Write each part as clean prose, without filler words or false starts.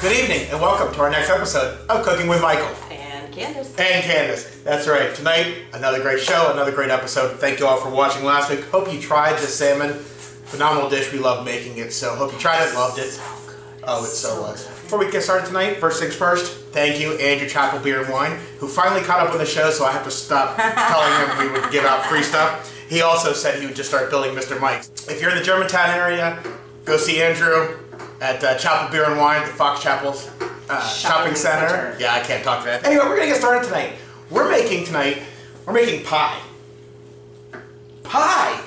Good evening and welcome to our next episode of Cooking with Michael. And Candace. And Candace. That's right. Tonight, another great show, another great episode. Thank you all for watching last week. Hope you tried the salmon. Phenomenal dish. We love making it. So hope you tried it, loved it. So good. Oh, it so was. Before we get started tonight, first things first, thank you, Andrew Chapel Beer and Wine, who finally caught up with the show, so I have to stop telling him we would give out free stuff. He also said he would just start building Mr. Mike's. If you're in the Germantown area, go see Andrew at Chapel Beer and Wine, the Fox Chapel's shopping center. Yeah, I can't talk to that. Anyway, we're gonna get started tonight. We're making pie. Pie!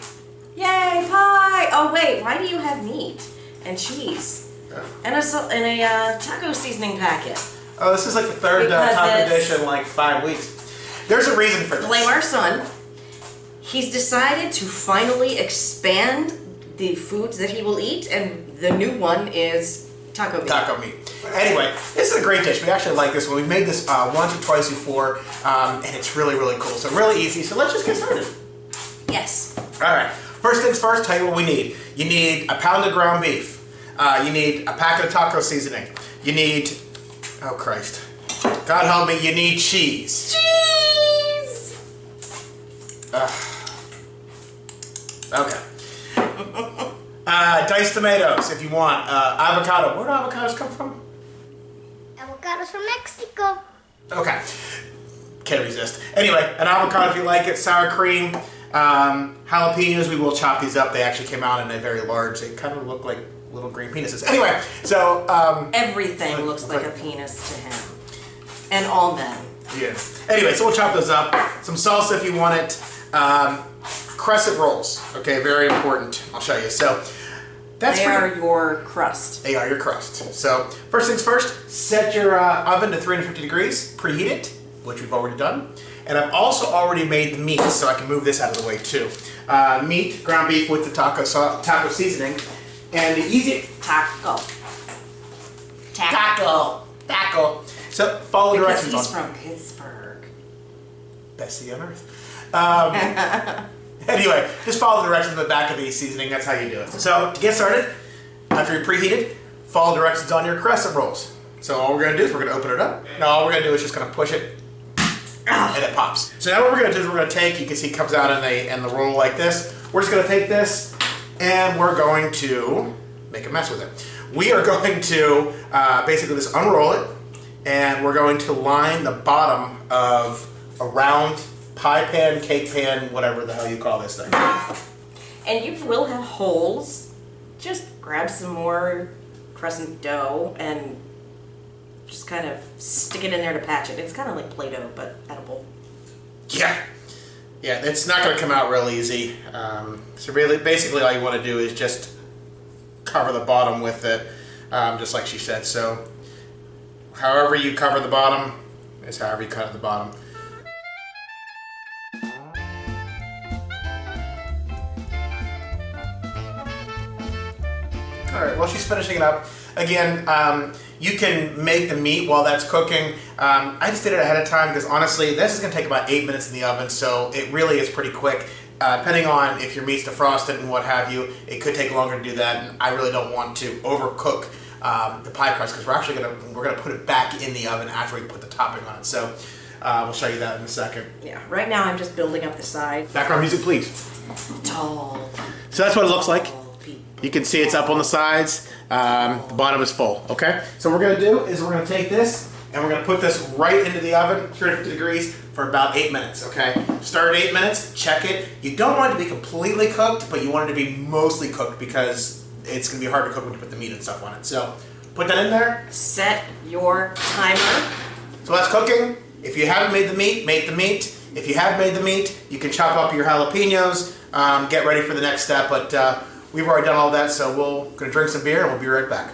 Yay, pie! Oh wait, why do you have meat and cheese and a taco seasoning packet? Oh, this is like the third taco dish in like 5 weeks. There's a reason for this. Blame our son. He's decided to finally expand the foods that he will eat, and the new one is taco meat. Taco meat. Anyway, this is a great dish. We actually like this one. We've made this once or twice before, and it's really, really cool. So really easy. So let's just get started. Yes. All right. First things first, tell you what we need. You need a pound of ground beef. You need a packet of taco seasoning. You need, oh Christ, God help me, you need cheese. Cheese! Okay. Diced tomatoes if you want. Avocado. Where do avocados come from? Avocados from Mexico. Okay. Can't resist. Anyway, an avocado if you like it. Sour cream. Jalapenos, we will chop these up. They actually came out in a very large, they kind of look like little green penises. Anyway, so... everything looks like a penis to him. And all men. Yeah. Anyway, so we'll chop those up. Some salsa if you want it. Crescent rolls. Okay, very important. I'll show you. So, They are your crust. They are your crust. So, first things first, set your oven to 350 degrees, preheat it, which we've already done. And I've also already made the meat, so I can move this out of the way too. Meat, ground beef with the taco seasoning. And the easy... Taco. So, follow directions Because he's on... from Pittsburgh. Best city on earth. Anyway, just follow the directions on the back of the seasoning. That's how you do it. So, to get started, after you're preheated, follow directions on your crescent rolls. So, all we're going to do is we're going to open it up. Now, all we're going to do is just going to push it, and it pops. So now what we're going to do is we're going to take, you can see it comes out in the roll like this. We're just going to take this, and we're going to make a mess with it. We are going to basically just unroll it, and we're going to line the bottom of a round pie pan, cake pan, whatever the hell you call this thing. And you will have holes. Just grab some more crescent dough and just kind of stick it in there to patch it. It's kind of like Play-Doh, but edible. Yeah. Yeah, it's not going to come out real easy. So really, basically all you want to do is just cover the bottom with it, just like she said. So however you cover the bottom is however you cut the bottom. Alright, while she's finishing it up, again, you can make the meat while that's cooking. I just did it ahead of time because honestly, this is going to take about 8 minutes in the oven, so it really is pretty quick. Depending on if your meat's defrosted and what have you, it could take longer to do that, and I really don't want to overcook the pie crust because we're gonna put it back in the oven after we put the topping on it. So we'll show you that in a second. Yeah, right now I'm just building up the side. Background music, please. Tall. So that's what it looks like. People. You can see it's up on the sides. The bottom is full, okay? So what we're gonna do is we're gonna take this and we're gonna put this right into the oven, 350 degrees, for about 8 minutes, okay? Start at 8 minutes, check it. You don't want it to be completely cooked, but you want it to be mostly cooked because it's gonna be hard to cook when you put the meat and stuff on it. So put that in there. Set your timer. So that's cooking. If you haven't made the meat, make the meat. If you have made the meat, you can chop up your jalapenos, get ready for the next step, but we've already done all that, so we're gonna drink some beer and we'll be right back.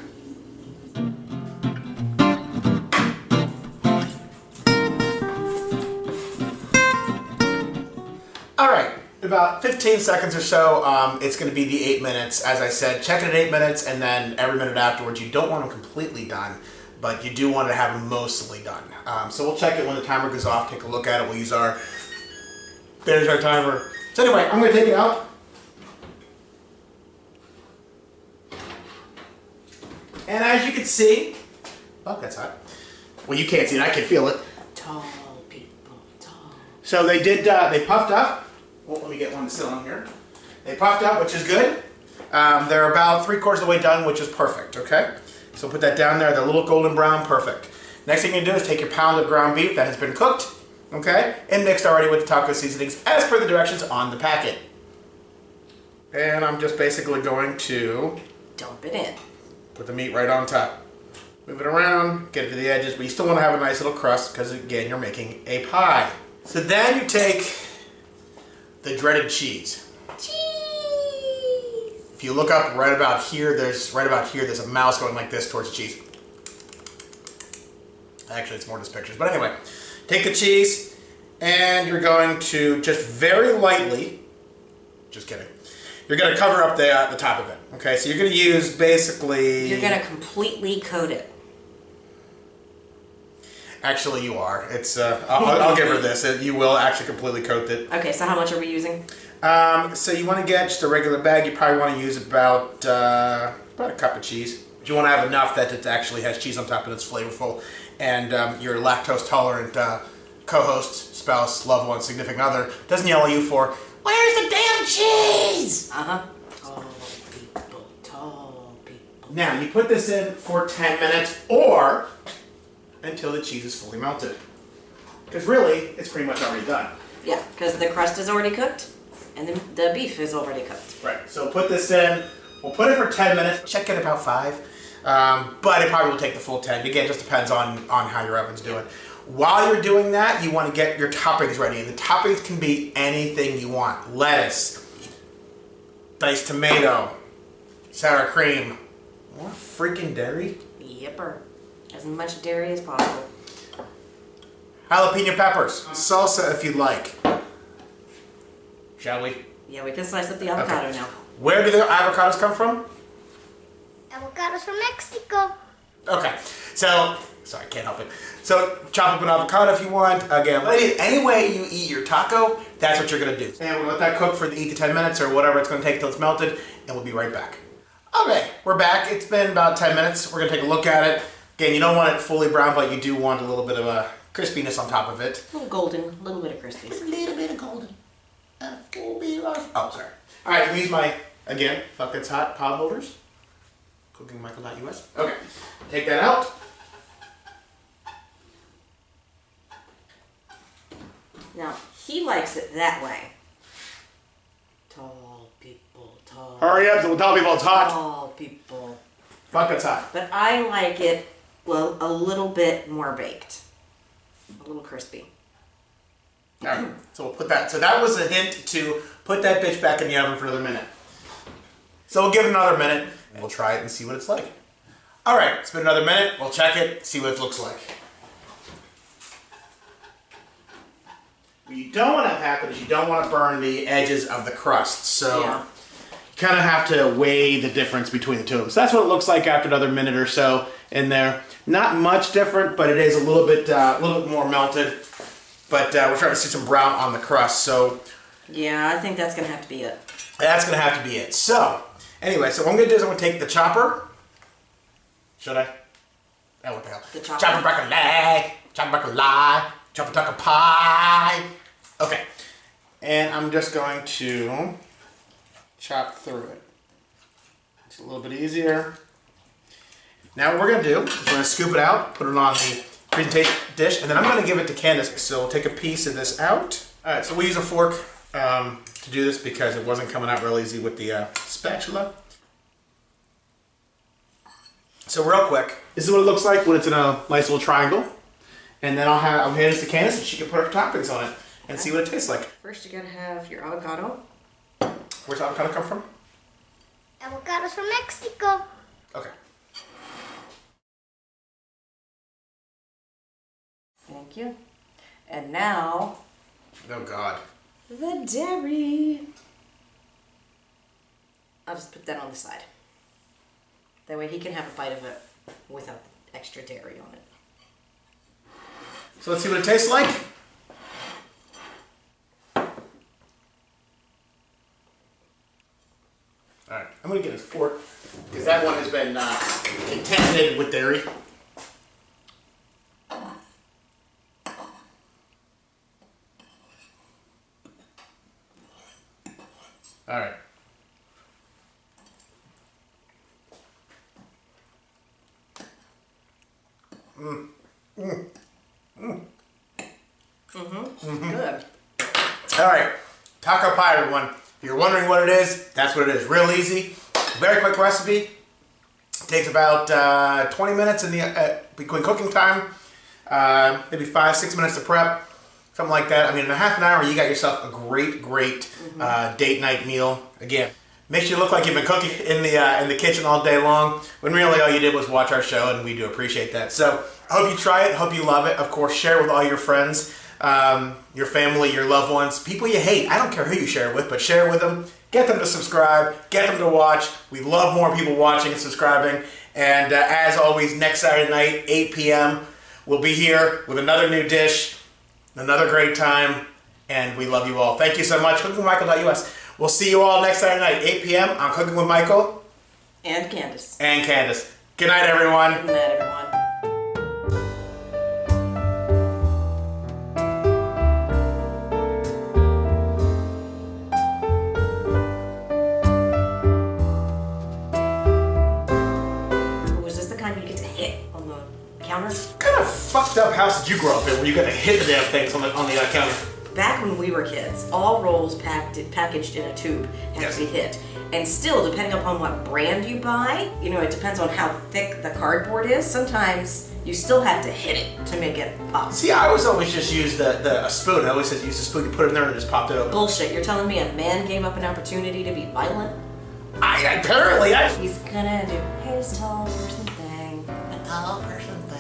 All right, in about 15 seconds or so, it's going to be the 8 minutes. As I said, check it at 8 minutes, and then every minute afterwards. You don't want them completely done, but you do want to have them mostly done. So we'll check it when the timer goes off, take a look at it. We'll use there's our timer. So anyway, I'm going to take it out. And as you can see, Oh, that's hot. Well, you can't see it. I can feel it. Tall people, tall. So they did, they puffed up. Well, let me get one still on here. They puffed up, which is good. They're about 3/4 of the way done, which is perfect, okay? So put that down there. They're a little golden brown, perfect. Next thing you do is take your pound of ground beef that has been cooked, okay? And mixed already with the taco seasonings as per the directions on the packet. And I'm just basically going to Dump it in. put the meat right on top. Move it around, get it to the edges, but you still want to have a nice little crust because, again, you're making a pie. So then you take the dreaded cheese. Cheese! If you look up right about here, there's a mouse going like this towards cheese. Actually, it's more just pictures. But anyway, take the cheese and you're going to just very lightly, just kidding, you're going to cover up the top of it. Okay, so you're going to use basically... You're going to completely coat it. Actually, you are. It's I'll give her this. You will actually completely coat it. Okay, so how much are we using? So you want to get just a regular bag. You probably want to use about a cup of cheese. But you want to have enough that it actually has cheese on top and it's flavorful. And your lactose tolerant co-host, spouse, loved one, significant other doesn't yell at you for, "Where's the damn cheese?" Tall people. Now you put this in for 10 minutes or until the cheese is fully melted. Because really, it's pretty much already done. Yeah, because the crust is already cooked and the beef is already cooked. Right, so put this in, we'll put it for 10 minutes, check it about 5, but it probably will take the full 10. Again, it just depends on how your oven's doing. While you're doing that, you want to get your toppings ready, and the toppings can be anything you want. Lettuce, diced tomato, sour cream, more freaking dairy. Yipper. As much dairy as possible. Jalapeno peppers, salsa if you'd like. Shall we? Yeah, we can slice up the avocado now. Where do the avocados come from? Avocados from Mexico. Okay, so, sorry, can't help it. So, chop up an avocado if you want. Again, any way you eat your taco, that's what you're gonna do. And we'll let that cook for 8 to 10 minutes or whatever it's gonna take till it's melted, and we'll be right back. Okay, we're back. It's been about 10 minutes. We're gonna take a look at it. Again, you don't want it fully brown, but you do want a little bit of a crispiness on top of it. A little golden, a little bit of crispy. Just a little bit of golden. Oh, sorry. All right, we use my, again, Fuck It's Hot pod holders. CookingMichael.us. Okay, take that out. Now, he likes it that way. Tall people, tall. Hurry up, so we'll tell people it's hot. Tall people. Fuck It's Hot. But I like it, well, a little bit more baked. A little crispy. All right, so we'll put that. So that was a hint to put that bitch back in the oven for another minute. So we'll give it another minute, and we'll try it and see what it's like. All right, it's been another minute. We'll check it, see what it looks like. What you don't want to have happen is you don't want to burn the edges of the crust. So Yeah. you kind of have to weigh the difference between the two. So that's what it looks like after another minute or so in there. Not much different, but it is a little bit more melted. But we're trying to see some brown on the crust. So Yeah, I think that's going to have to be it. that's going to have to be it. So anyway, so what I'm going to do is I'm going to take the chopper. Should I? Oh, what the hell? The chopper? Chopper broccoli. Chopper broccoli. Chopper taco pie. Okay. And I'm just going to chop through it. It's a little bit easier. Now what we're going to do is we're going to scoop it out, put it on the presentation dish, and then I'm going to give it to Candace. So we'll take a piece of this out. All right, so we use a fork to do this because it wasn't coming out real easy with the spatula. So real quick, this is what it looks like when it's in a nice little triangle. And then I'll hand this to Candace and she can put her toppings on it and see what it tastes like. First, you got to have your avocado. Where's avocado come from? Avocados from Mexico. Okay. Thank you. And now, Oh God. the dairy. I'll just put that on the side. That way he can have a bite of it without extra dairy on it. So let's see what it tastes like. Alright, I'm going to get a fork because that one has been contaminated with dairy. Good. All right, taco pie, everyone. If you're wondering what it is, that's what it is. Real easy, very quick recipe. Takes about 20 minutes in the between cooking time, maybe 5-6 minutes to prep, something like that. I mean, in a half an hour, you got yourself a great date night meal. Again, makes you look like you've been cooking in the kitchen all day long, when really all you did was watch our show, and we do appreciate that. So I hope you try it. Hope you love it. Of course, share with all your friends, your family, your loved ones, people you hate. I don't care who you share it with, but share it with them. Get them to subscribe. Get them to watch. We love more people watching and subscribing. And as always, next Saturday night, 8 p.m., we'll be here with another new dish, another great time, and we love you all. Thank you so much. CookingWithMichael.us. We'll see you all next Saturday night, 8 p.m. on Cooking with Michael. And Candace. And Candace. Good night, everyone. Good night, everyone. Was this the kind you get to hit on the counter? What kind of fucked up house did you grow up in where you got to hit the damn things on the counter? Back when we were kids, all rolls packaged in a tube had to be hit. And still, depending upon what brand you buy, you know, it depends on how thick the cardboard is. Sometimes you still have to hit it to make it pop. See, I always just use a spoon. I always said use a spoon, you put it in there and just popped it open. Bullshit. You're telling me a man gave up an opportunity to be violent? Apparently, He's gonna do his tall person thing. A tall person thing.